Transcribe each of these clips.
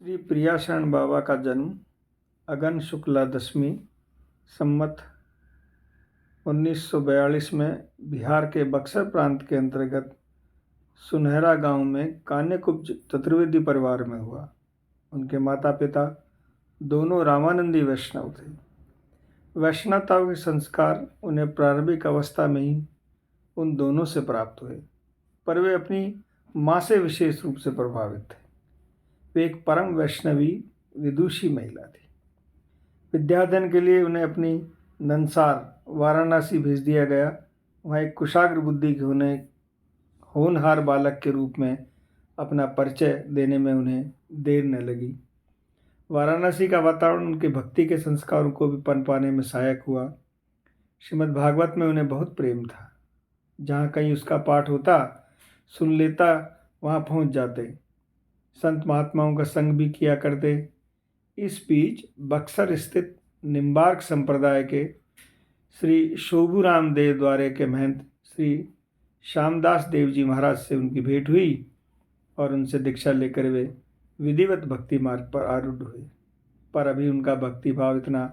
श्री प्रियाशरण बाबा का जन्म अगन शुक्ला दशमी संमत 1942 में बिहार के बक्सर प्रांत के अंतर्गत सुनहरा गांव में कान्यकुब्ज चतुर्वेदी परिवार में हुआ। उनके माता पिता दोनों रामानंदी वैष्णव थे। वैष्णवता के संस्कार उन्हें प्रारंभिक अवस्था में ही उन दोनों से प्राप्त हुए, पर वे अपनी माँ से विशेष रूप से प्रभावित थे। वे एक परम वैष्णवी विदुषी महिला थी। विद्याध्ययन के लिए उन्हें अपनी नंसार वाराणसी भेज दिया गया। वहाँ एक कुशाग्र बुद्धि के होनहार बालक के रूप में अपना परिचय देने में उन्हें देर न लगी। वाराणसी का वातावरण उनके भक्ति के संस्कारों को भी पनपाने में सहायक हुआ। श्रीमद् भागवत में उन्हें बहुत प्रेम था। जहाँ कहीं उसका पाठ होता, सुन लेता, वहाँ पहुँच जाते। संत महात्माओं का संग भी किया करते। इस बीच बक्सर स्थित निम्बार्क संप्रदाय के श्री शोभूराम देव द्वारे के महंत श्री श्यामदास देव जी महाराज से उनकी भेंट हुई और उनसे दीक्षा लेकर वे विधिवत भक्ति मार्ग पर आरूढ़ हुए। पर अभी उनका भक्ति भाव इतना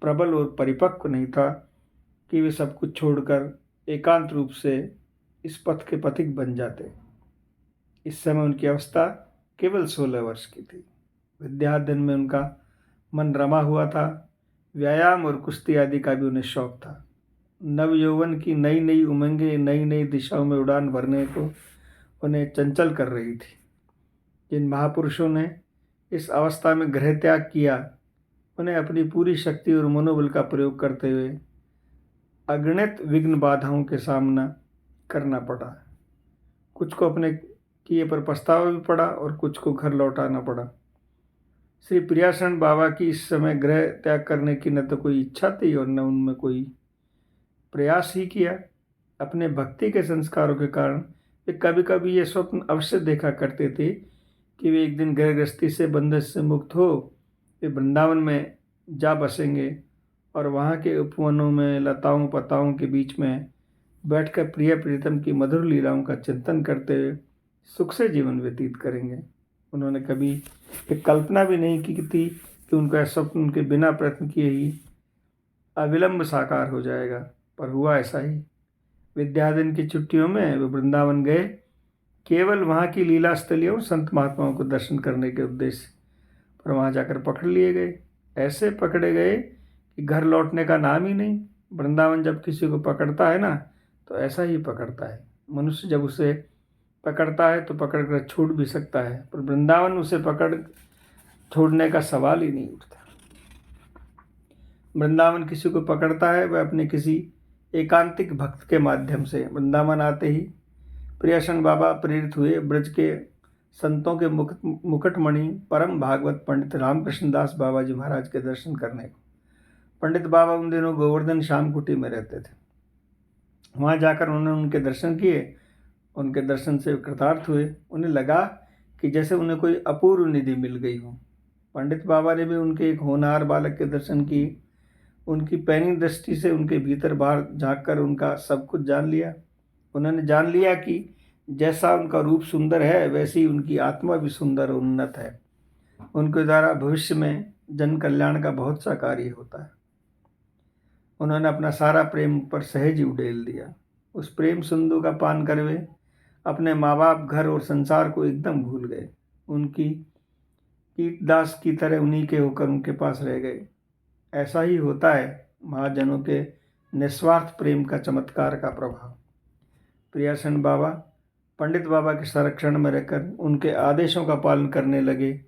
प्रबल और परिपक्व नहीं था कि वे सब कुछ छोड़कर एकांत रूप से इस पथ के पथिक बन जाते। इस समय उनकी अवस्था केवल 16 वर्ष की थी। विद्याध्ययन में उनका मन रमा हुआ था। व्यायाम और कुश्ती आदि का भी उन्हें शौक था। नव यौवन की नई नई उमंगें नई नई दिशाओं में उड़ान भरने को उन्हें चंचल कर रही थी। जिन महापुरुषों ने इस अवस्था में गृह त्याग किया, उन्हें अपनी पूरी शक्ति और मनोबल का प्रयोग करते हुए अगणित विघ्न बाधाओं के सामना करना पड़ा। कुछ को अपने किए पर पछतावा भी पड़ा और कुछ को घर लौटाना पड़ा। श्री प्रियाशरण बाबा की इस समय गृह त्याग करने की न तो कोई इच्छा थी और न उनमें कोई प्रयास ही किया। अपने भक्ति के संस्कारों के कारण वे कभी कभी ये स्वप्न अवश्य देखा करते थे कि वे एक दिन गृह गृहस्थी से बंधन से मुक्त हो वे वृंदावन में जा बसेंगे और वहाँ के उपवनों में लताओं पताओं के बीच में बैठकर प्रिय प्रीतम की मधुर लीलाओं का चिंतन करते हुए सुख से जीवन व्यतीत करेंगे। उन्होंने कभी एक कल्पना भी नहीं की थी कि उनका स्वप्न उनके बिना प्रयत्न किए ही अविलंब साकार हो जाएगा, पर हुआ ऐसा ही। विद्याध्ययन की छुट्टियों में वे वृंदावन गए, केवल वहाँ की लीला स्थलियों संत महात्माओं को दर्शन करने के उद्देश्य, पर वहाँ जाकर पकड़ लिए गए। ऐसे पकड़े गए कि घर लौटने का नाम ही नहीं। वृंदावन जब किसी को पकड़ता है ना, तो ऐसा ही पकड़ता है। मनुष्य जब उसे पकड़ता है तो पकड़ कर छूट भी सकता है, पर वृंदावन उसे पकड़ छोड़ने का सवाल ही नहीं उठता। वृंदावन किसी को पकड़ता है, वह अपने किसी एकांतिक भक्त के माध्यम से। वृंदावन आते ही प्रियाशरण बाबा प्रेरित हुए ब्रज के संतों के मुकुटमणि परम भागवत पंडित रामकृष्ण दास बाबा जी महाराज के दर्शन करने को। पंडित बाबा उन दिनों गोवर्धन श्यामकुटी में रहते थे। वहाँ जाकर उन्होंने उनके दर्शन किए। उनके दर्शन से कृतार्थ हुए। उन्हें लगा कि जैसे उन्हें कोई अपूर्व निधि मिल गई हो। पंडित बाबा ने भी उनके एक होनहार बालक के दर्शन किए। उनकी पैनी दृष्टि से उनके भीतर बाहर झाँक कर उनका सब कुछ जान लिया। उन्होंने जान लिया कि जैसा उनका रूप सुंदर है, वैसी उनकी आत्मा भी सुंदर और उन्नत है। उनके द्वारा भविष्य में जन कल्याण का बहुत सा कार्य होता है। उन्होंने अपना सारा प्रेम पर सहज ही उड़ेल दिया। उस प्रेम सिंधु का पान कर वे अपने माँ बाप, घर और संसार को एकदम भूल गए। उनकी कीटदास की तरह उन्हीं के होकर उनके पास रह गए। ऐसा ही होता है महाजनों के निस्वार्थ प्रेम का चमत्कार का प्रभाव। प्रियाशरण बाबा पंडित बाबा के संरक्षण में रहकर उनके आदेशों का पालन करने लगे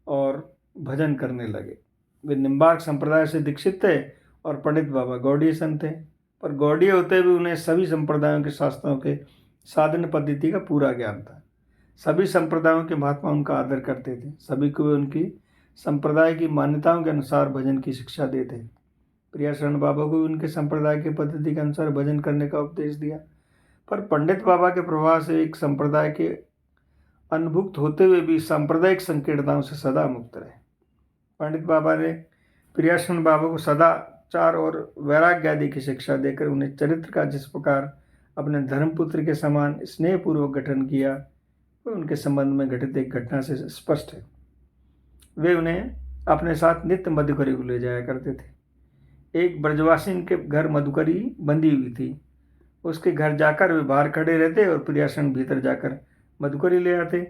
और भजन करने लगे। वे निम्बार्क संप्रदाय से दीक्षित थे और पंडित बाबा गौड़ीय संत थे, पर गौड़ीय होते हुए उन्हें सभी संप्रदायों के शास्त्रों के साधन पद्धति का पूरा ज्ञान था। सभी संप्रदायों के महात्मा उनका आदर करते थे। सभी को वे उनकी संप्रदाय की मान्यताओं के अनुसार भजन की शिक्षा देते। प्रियाशरण बाबा को भी उनके संप्रदाय की पद्धति के अनुसार भजन करने का उपदेश दिया, पर पंडित बाबा के प्रभाव से एक संप्रदाय के अनुभुक्त होते हुए भी सांप्रदायिक संकीर्णताओं से सदा मुक्त रहे। पंडित बाबा ने प्रियाशरण बाबा को सदाचार और वैराग्य आदि की शिक्षा देकर उन्हें चरित्र का जिस प्रकार अपने धर्मपुत्र के समान स्नेहपूर्वक गठन किया, वह उनके संबंध में घटित एक घटना से स्पष्ट है। वे उन्हें अपने साथ नित्य मधुकरी को ले जाया करते थे। एक ब्रजवासी के घर मधुकरी बंधी हुई थी। उसके घर जाकर वे बाहर खड़े रहते और प्रियासन भीतर जाकर मधुकरी ले आते।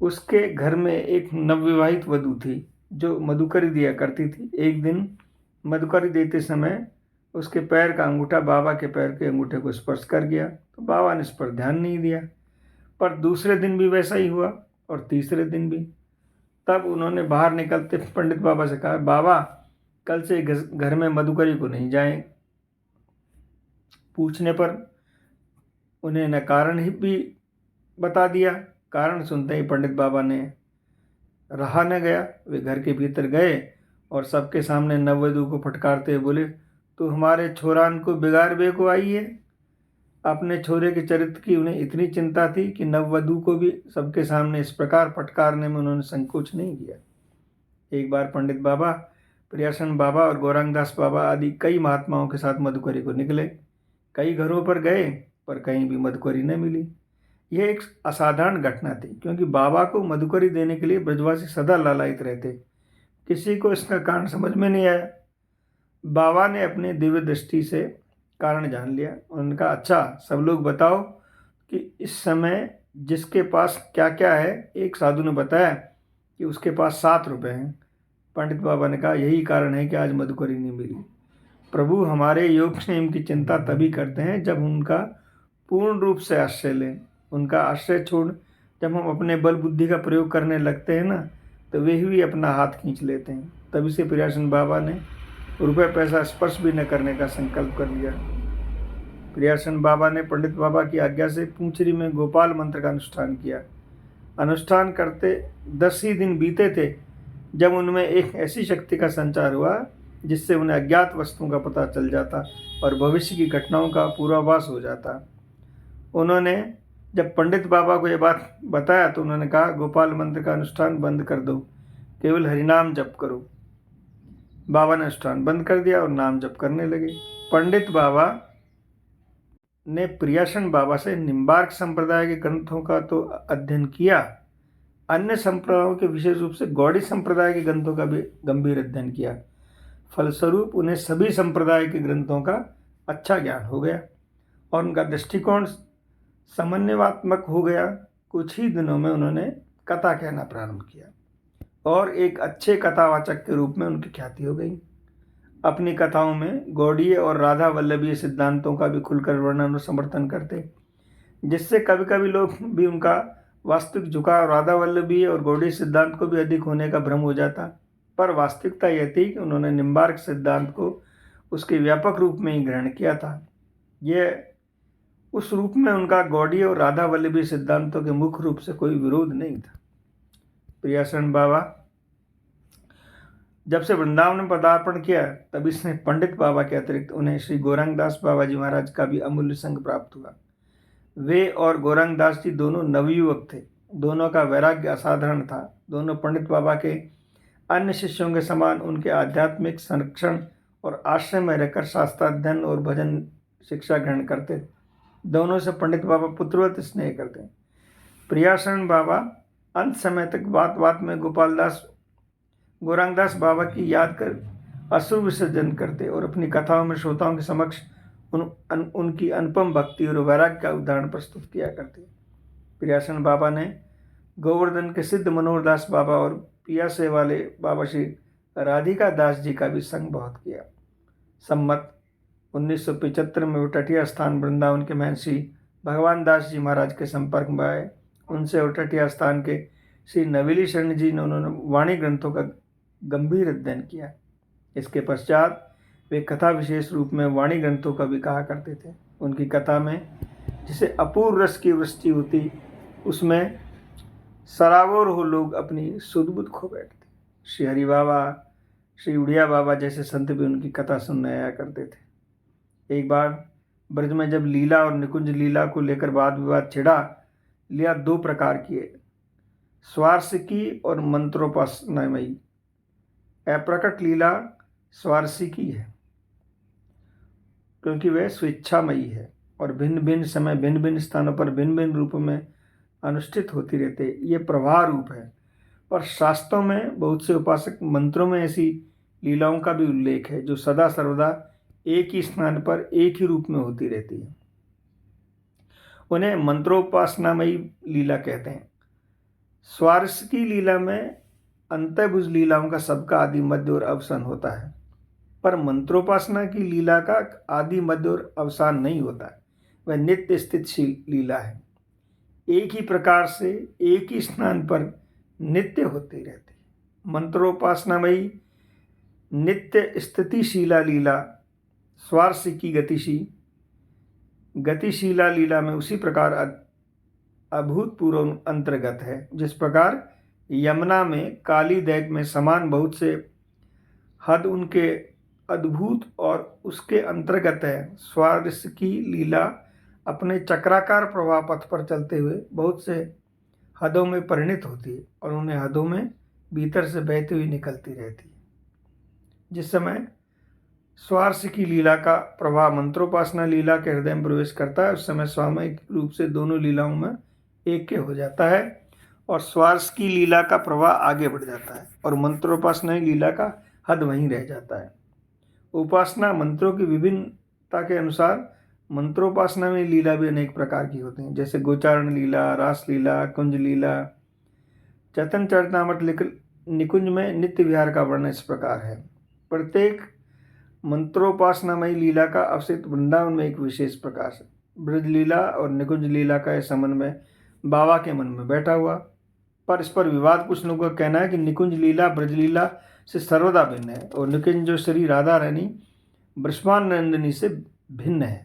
उसके घर में एक नवविवाहित वधू थी जो मधुकरी दिया करती थी। एक दिन मधुकरी देते समय उसके पैर का अंगूठा बाबा के पैर के अंगूठे को स्पर्श कर गया, तो बाबा ने इस पर ध्यान नहीं दिया। पर दूसरे दिन भी वैसा ही हुआ और तीसरे दिन भी। तब उन्होंने बाहर निकलते पंडित बाबा से कहा, बाबा कल से घर में मधुकरी को नहीं जाएं। पूछने पर उन्हें न कारण ही भी बता दिया। कारण सुनते ही पंडित बाबा ने रहा न गया। वे घर के भीतर गए और सबके सामने नववधू को फटकारते हुए बोले, तो हमारे छोरान को बिगाड़ बे को आई है। अपने छोरे के चरित्र की उन्हें इतनी चिंता थी कि नववधू को भी सबके सामने इस प्रकार फटकारने में उन्होंने संकोच नहीं किया। एक बार पंडित बाबा, प्रियासन बाबा और गौरांगदास बाबा आदि कई महात्माओं के साथ मधुकरी को निकले। कई घरों पर गए पर कहीं भी मधुकरी न मिली। यह एक असाधारण घटना थी, क्योंकि बाबा को मधुकरी देने के लिए ब्रजवासी सदा लालायित रहते। किसी को इसका कारण समझ में नहीं आया। बाबा ने अपनी दिव्य दृष्टि से कारण जान लिया। उन्होंने कहा, अच्छा सब लोग बताओ कि इस समय जिसके पास क्या क्या है। एक साधु ने बताया कि उसके पास 7 रुपये हैं। पंडित बाबा ने कहा, यही कारण है कि आज मधुकरी नहीं मिली। प्रभु हमारे योग क्षेम की चिंता तभी करते हैं जब उनका पूर्ण रूप से आश्रय लें। उनका आश्रय छोड़ जब हम अपने बल बुद्धि का प्रयोग करने लगते हैं ना, तो वे ही अपना हाथ खींच लेते हैं। तभी से प्रियासन बाबा ने रुपये पैसा स्पर्श भी न करने का संकल्प कर लिया। प्रियासन बाबा ने पंडित बाबा की आज्ञा से पूंछरी में गोपाल मंत्र का अनुष्ठान किया। अनुष्ठान करते 10 ही दिन बीते थे जब उनमें एक ऐसी शक्ति का संचार हुआ जिससे उन्हें अज्ञात वस्तुओं का पता चल जाता और भविष्य की घटनाओं का पूर्वाभास हो जाता। उन्होंने जब पंडित बाबा को यह बात बताया तो उन्होंने कहा, गोपाल मंत्र का अनुष्ठान बंद कर दो, केवल हरिनाम जप करो। बाबा ने अनुष्ठान बंद कर दिया और नाम जप करने लगे। पंडित बाबा ने प्रियासन बाबा से निम्बार्क संप्रदाय के ग्रंथों का तो अध्ययन किया, अन्य संप्रदायों के विशेष रूप से गौड़ी संप्रदाय के ग्रंथों का भी गंभीर अध्ययन किया। फलस्वरूप उन्हें सभी संप्रदाय के ग्रंथों का अच्छा ज्ञान हो गया और उनका दृष्टिकोण समन्वयात्मक हो गया। कुछ ही दिनों में उन्होंने कथा कहना प्रारंभ किया और एक अच्छे कथावाचक के रूप में उनकी ख्याति हो गई। अपनी कथाओं में गौड़ीय और राधा वल्लभीय सिद्धांतों का भी खुलकर वर्णन और समर्थन करते, जिससे कभी कभी लोग भी उनका वास्तविक झुकाव राधा वल्लभीय और गौड़ीय सिद्धांत को भी अधिक होने का भ्रम हो जाता। पर वास्तविकता यह थी कि उन्होंने निम्बार्क सिद्धांत को उसके व्यापक रूप में ही ग्रहण किया था। यह उस रूप में उनका गौड़ीय और राधा वल्लभीय सिद्धांतों के मुख्य रूप से कोई विरोध नहीं था। प्रियासन बाबा जब से वृंदावन में पदार्पण किया तब इसने पंडित बाबा के अतिरिक्त उन्हें श्री गौरांगदास बाबा जी महाराज का भी अमूल्य संग प्राप्त हुआ। वे और गौरांगदास जी दोनों नवयुवक थे। दोनों का वैराग्य असाधारण था। दोनों पंडित बाबा के अन्य शिष्यों के समान उनके आध्यात्मिक संरक्षण और आश्रय में रहकर शास्त्राध्ययन और भजन शिक्षा ग्रहण करते। दोनों से पंडित बाबा पुत्रवत स्नेह करते। प्रियासन बाबा अंत समय तक बात बात में गौरांगदास बाबा की याद कर अश्रु विसर्जन करते और अपनी कथाओं में श्रोताओं के समक्ष उनकी अनुपम भक्ति और वैराग्य का उदाहरण प्रस्तुत किया करते। प्रियासन बाबा ने गोवर्धन के सिद्ध मनोहर दास बाबा और पियासे वाले बाबा श्री राधिका दास जी का भी संग बहुत किया। सम्मत 1975 में वो तटिया स्थान वृंदावन के महर्षि भगवान दास जी महाराज के संपर्क में आए। उनसे और तटिया स्थान के श्री नवेली शरण जी ने उन्होंने वाणी ग्रंथों का गंभीर अध्ययन किया। इसके पश्चात वे कथा विशेष रूप में वाणी ग्रंथों का भी कहा करते थे। उनकी कथा में जिसे अपूर्व रस की वृष्टि होती, उसमें सराबोर हो लोग अपनी सुध बुध खो बैठते। श्री हरि बाबा, श्री उड़िया बाबा जैसे संत भी उनकी कथा सुनने आया करते थे। एक बार ब्रज में जब लीला और निकुंज लीला को लेकर वाद विवाद छिड़ा, लीला 2 प्रकार की है, स्वार्सिकी और मंत्रोपासनामयी। अप्रकट लीला स्वार्सिकी है क्योंकि वह स्वेच्छामयी है और भिन्न भिन्न समय भिन्न भिन्न स्थानों पर भिन्न भिन्न रूपों में अनुष्ठित होती रहती है। ये प्रवाह रूप है। और शास्त्रों में बहुत से उपासक मंत्रों में ऐसी लीलाओं का भी उल्लेख है जो सदा सर्वदा एक ही स्थान पर एक ही रूप में होती रहती है। उन्हें मंत्रोपासनामयी लीला कहते हैं। स्वारस्य लीला में अंतःभुज लीलाओं का सबका आदि मध्य और अवसान होता है, पर मंत्रोपासना की लीला का आदि मध्य और अवसान नहीं होता है। वह नित्य स्थितिशील लीला है, एक ही प्रकार से एक ही स्थान पर नित्य होती रहती है। मंत्रोपासनामयी नित्य स्थितिशीला लीला स्वारस्य की गतिशीला लीला में उसी प्रकार अभूतपूर्व अंतर्गत है जिस प्रकार यमुना में काली दैग में समान बहुत से हद उनके अद्भुत और उसके अंतर्गत है। स्वारस्य की लीला अपने चक्राकार प्रवाह पथ पर चलते हुए बहुत से हदों में परिणित होती है और उन्हें हदों में भीतर से बहती हुई निकलती रहती है। जिस समय स्वारस्य की लीला का प्रवाह मंत्रोपासना लीला के हृदय में प्रवेश करता है उस समय स्वाभाविक रूप से दोनों लीलाओं में ऐक्य हो जाता है और स्वारस्य की लीला का प्रवाह आगे बढ़ जाता है और मंत्रोपासना लीला का हद वहीं रह जाता है। उपासना मंत्रों की विभिन्नता के अनुसार मंत्रोपासना में लीला भी अनेक प्रकार की होती हैं, जैसे गोचारण लीला, रास लीला, कुंज लीला। चैतन्य चरितामृत निकुंज में नित्य विहार का वर्णन इस प्रकार है। प्रत्येक मंत्रोपासनामयी लीला का अवसित वृंदावन में एक विशेष प्रकार से ब्रज लीला और निकुंज लीला का समन्वय बाबा के मन में बैठा हुआ, पर इस पर विवाद कुछ लोगों का कहना है कि निकुंज लीला ब्रज लीला से सर्वदा भिन्न है और निकुंज जो श्री राधा रानी ब्रष्मानंदिनी से भिन्न है।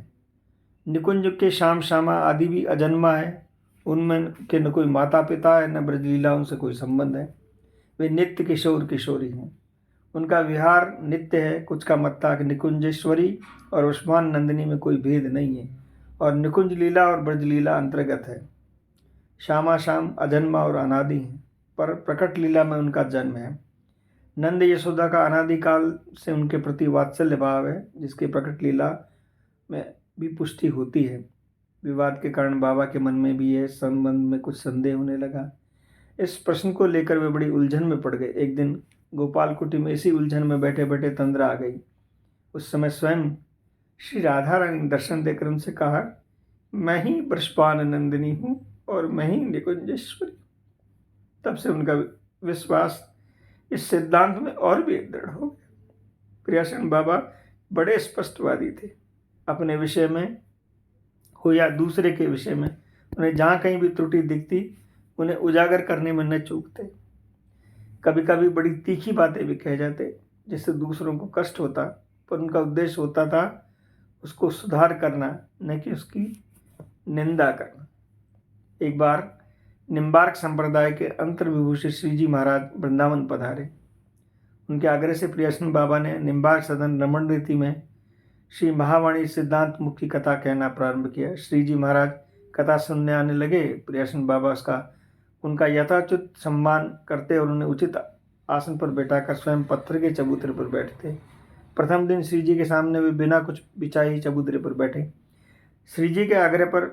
निकुंज के श्याम श्यामा आदि भी अजन्मा है, उनमें के न कोई माता पिता है न ब्रज लीला उनसे कोई संबंध है। वे नित्य किशोर किशोरी हैं, उनका विहार नित्य है। कुछ का मत था कि निकुंजेश्वरी और उस्मान नंदिनी में कोई भेद नहीं है और निकुंज लीला और ब्रज लीला अंतर्गत है। श्यामा श्याम अजन्मा और अनादि हैं, पर प्रकट लीला में उनका जन्म है। नंद यशोदा का अनादिकाल से उनके प्रति वात्सल्य भाव है, जिसके प्रकट लीला में भी पुष्टि होती है। विवाद के कारण बाबा के मन में भी यह संबंध में कुछ संदेह होने लगा। इस प्रश्न को लेकर वे बड़ी उलझन में पड़ गए। एक दिन गोपाल कुटी में इसी उलझन में बैठे बैठे तंद्रा आ गई। उस समय स्वयं श्री राधा रानी दर्शन देकर उनसे कहा, मैं ही ब्रष्पान नंदिनी हूँ और मैं ही निकुंजेश्वरी। तब से उनका विश्वास इस सिद्धांत में और भी दृढ़ हो गया। प्रियासन बाबा बड़े स्पष्टवादी थे। अपने विषय में हो या दूसरे के विषय में उन्हें जहाँ कहीं भी त्रुटि दिखती उन्हें उजागर करने में न चूकते। कभी कभी बड़ी तीखी बातें भी कह जाते जिससे दूसरों को कष्ट होता, पर उनका उद्देश्य होता था उसको सुधार करना, न कि उसकी निंदा करना। एक बार निम्बार्क संप्रदाय के अंतर्विभूषित श्री जी महाराज वृंदावन पधारे। उनके आग्रह से प्रियासन बाबा ने निम्बार्क सदन रमण रीति में श्री महावाणी सिद्धांत मुख की कथा कहना प्रारंभ किया। श्री जी महाराज कथा सुनने आने लगे। प्रियासन बाबा उनका यथाचित सम्मान करते और उन्हें उचित आसन पर बैठाकर स्वयं पत्थर के चबूतरे पर बैठते। प्रथम दिन श्री जी के सामने वे बिना कुछ बिछाए चबूतरे पर बैठे। श्री जी के आग्रह पर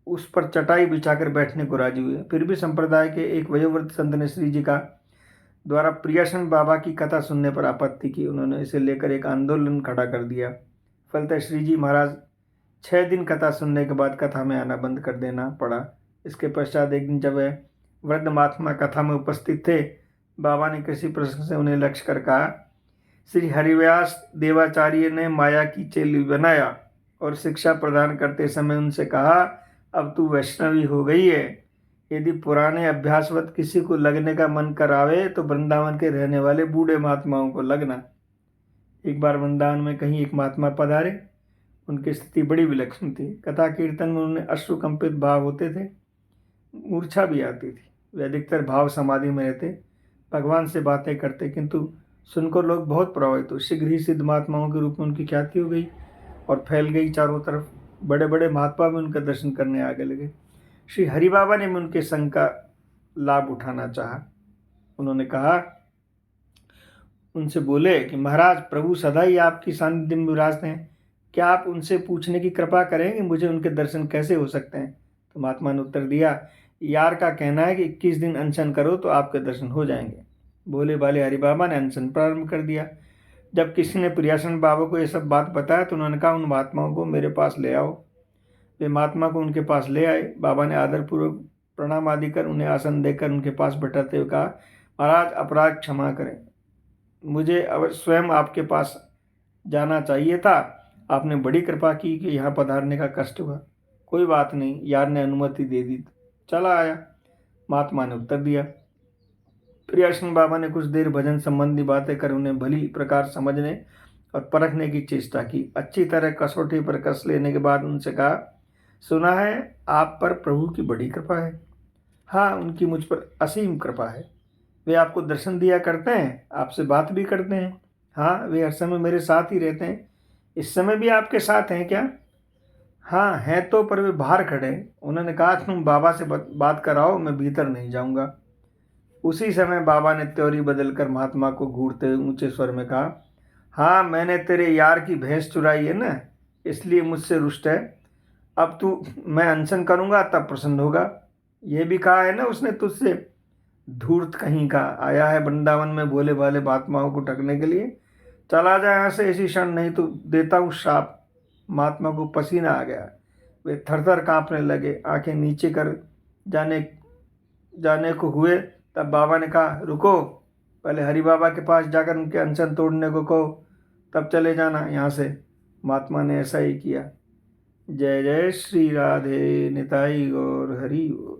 उस पर चटाई बिछाकर बैठने को राजी हुए। फिर भी संप्रदाय के एक वयोवृद्ध संत ने श्री जी का द्वारा प्रियासन बाबा की कथा सुनने पर आपत्ति की। उन्होंने इसे लेकर एक आंदोलन खड़ा कर दिया। फलतः श्री जी महाराज 6 दिन कथा सुनने के बाद कथा में आना बंद कर देना पड़ा। इसके पश्चात एक दिन जब वह वृद्ध महात्मा कथा में उपस्थित थे, बाबा ने किसी प्रश्न से उन्हें लक्ष्य कर कहा, श्री हरिव्यास देवाचार्य ने माया की चेली बनाया और शिक्षा प्रदान करते समय उनसे कहा, अब तू वैष्णवी हो गई है। यदि पुराने अभ्यासवत किसी को लगने का मन करावे तो वृंदावन के रहने वाले बूढ़े महात्माओं को लगना। एक बार वृंदावन में कहीं एक महात्मा पधारे। उनकी स्थिति बड़ी विलक्षण थी। कथा कीर्तन में उन्हें अश्रुकंपित भाव होते थे, मूर्छा भी आती थी। वे अधिकतर भाव समाधि में रहते, भगवान से बातें करते, किंतु सुनकर लोग बहुत प्रभावित हुए। शीघ्र ही सिद्ध महात्माओं के रूप में उनकी ख्याति हो गई और फैल गई चारों तरफ। बड़े बड़े महात्मा भी उनका दर्शन करने आगे लगे। श्री हरि बाबा ने भी उनके संग का लाभ उठाना चाहा। उन्होंने कहा, उनसे बोले कि महाराज, प्रभु सदा ही आपकी सानिध्य में विराजते हैं, क्या आप उनसे पूछने की कृपा करें कि मुझे उनके दर्शन कैसे हो सकते हैं। तो महात्मा ने उत्तर दिया, यार का कहना है कि 21 दिन अनशन करो तो आपके दर्शन हो जाएंगे। भोले भाले हरि बाबा ने अनशन प्रारंभ कर दिया। जब किसी ने प्रियासन बाबा को ये सब बात बताया तो उन्होंने कहा, उन महात्माओं को मेरे पास ले आओ। वे महात्मा को उनके पास ले आए। बाबा ने आदरपूर्वक प्रणाम आदि कर उन्हें आसन देकर उनके पास बैठाते हुए कहा, महाराज अपराध क्षमा करें, मुझे स्वयं आपके पास जाना चाहिए था। आपने बड़ी कृपा की कि यहाँ पधारने का कष्ट हुआ। कोई बात नहीं, यार ने अनुमति दे दी, चला आया। महात्मा ने उत्तर दिया। प्रियासन बाबा ने कुछ देर भजन संबंधी बातें कर उन्हें भली प्रकार समझने और परखने की चेष्टा की। अच्छी तरह कसौटी पर कस लेने के बाद उनसे कहा, सुना है आप पर प्रभु की बड़ी कृपा है। हाँ, उनकी मुझ पर असीम कृपा है। वे आपको दर्शन दिया करते हैं, आपसे बात भी करते हैं। हाँ, वे हर समय मेरे साथ ही रहते हैं। इस समय भी आपके साथ हैं क्या? हाँ हैं तो, पर वे बाहर खड़े हैं। उन्होंने कहा, तुम बाबा से बात कराओ, मैं भीतर नहीं जाऊंगा। उसी समय बाबा ने त्योरी बदलकर महात्मा को घूरते हुए ऊंचे स्वर में कहा, हाँ, मैंने तेरे यार की भैंस चुराई है ना, इसलिए मुझसे रुष्ट है। अब तू मैं अनशन करूंगा तब प्रसन्न होगा। ये भी कहा है ना उसने तुझसे, धूर्त कहीं का, आया है वृंदावन में भोले भाले महात्माओं को ठगने के लिए। चला जाए यहाँ से इसी क्षण, नहीं तो देता हूँ श्राप। महात्मा को पसीना आ गया। वे थरथर कांपने लगे, आंखें नीचे कर जाने जाने को हुए। तब बाबा ने कहा, रुको, पहले हरि बाबा के पास जाकर उनके अनशन तोड़ने को कहो, तब चले जाना यहाँ से। महात्मा ने ऐसा ही किया। जय जय श्री राधे निताई गौर हरि गौर।